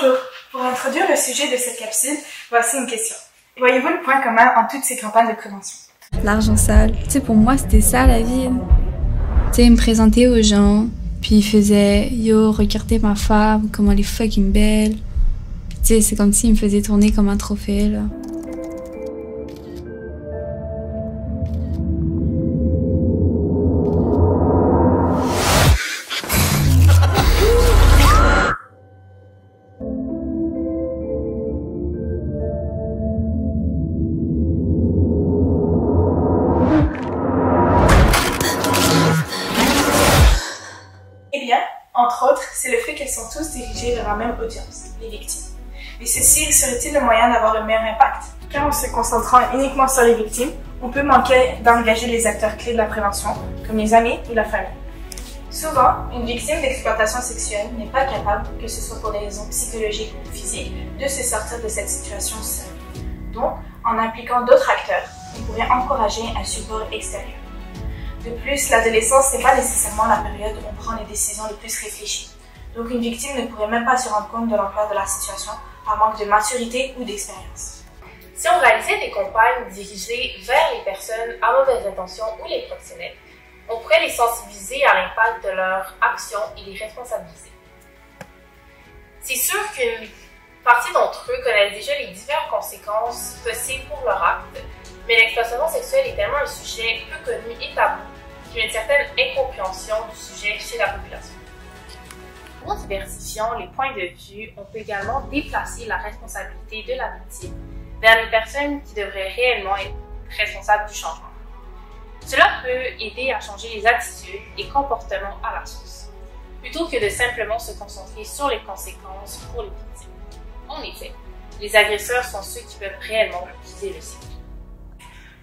Bonjour. Pour introduire le sujet de cette capsule, voici une question. Voyez-vous le point commun en toutes ces campagnes de prévention? L'argent sale. Tu sais, pour moi, c'était ça la vie. Tu sais, il me présentait aux gens, puis il faisait « Yo, regardez ma femme, comment elle est fucking belle. » Puis tu sais, c'est comme s'il me faisait tourner comme un trophée, là. Eh bien, entre autres, c'est le fait qu'elles sont tous dirigées vers la même audience, les victimes. Mais ceci serait-il le moyen d'avoir le meilleur impact? Car en se concentrant uniquement sur les victimes, on peut manquer d'engager les acteurs clés de la prévention, comme les amis ou la famille. Souvent, une victime d'exploitation sexuelle n'est pas capable, que ce soit pour des raisons psychologiques ou physiques, de se sortir de cette situation seule. Donc, en impliquant d'autres acteurs, on pourrait encourager un support extérieur. De plus, l'adolescence n'est pas nécessairement la période où on prend les décisions les plus réfléchies. Donc une victime ne pourrait même pas se rendre compte de l'ampleur de la situation par manque de maturité ou d'expérience. Si on réalisait des campagnes dirigées vers les personnes à mauvaise intention ou les proxénètes, on pourrait les sensibiliser à l'impact de leurs actions et les responsabiliser. C'est sûr qu'une partie d'entre eux connaissent déjà les diverses conséquences possibles pour leur acte, mais l'exploitation sexuelle est tellement un sujet peu connu et tabou qu'il y a une certaine incompréhension du sujet chez la population. En diversifiant les points de vue, on peut également déplacer la responsabilité de la victime vers les personnes qui devraient réellement être responsables du changement. Cela peut aider à changer les attitudes et comportements à la source, plutôt que de simplement se concentrer sur les conséquences pour les victimes. En effet, les agresseurs sont ceux qui peuvent réellement utiliser le cycle.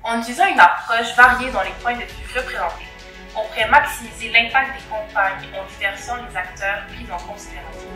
En utilisant une approche variée dans les points de vue représentés, on pourrait maximiser l'impact des campagnes en diversifiant les acteurs pris en considération.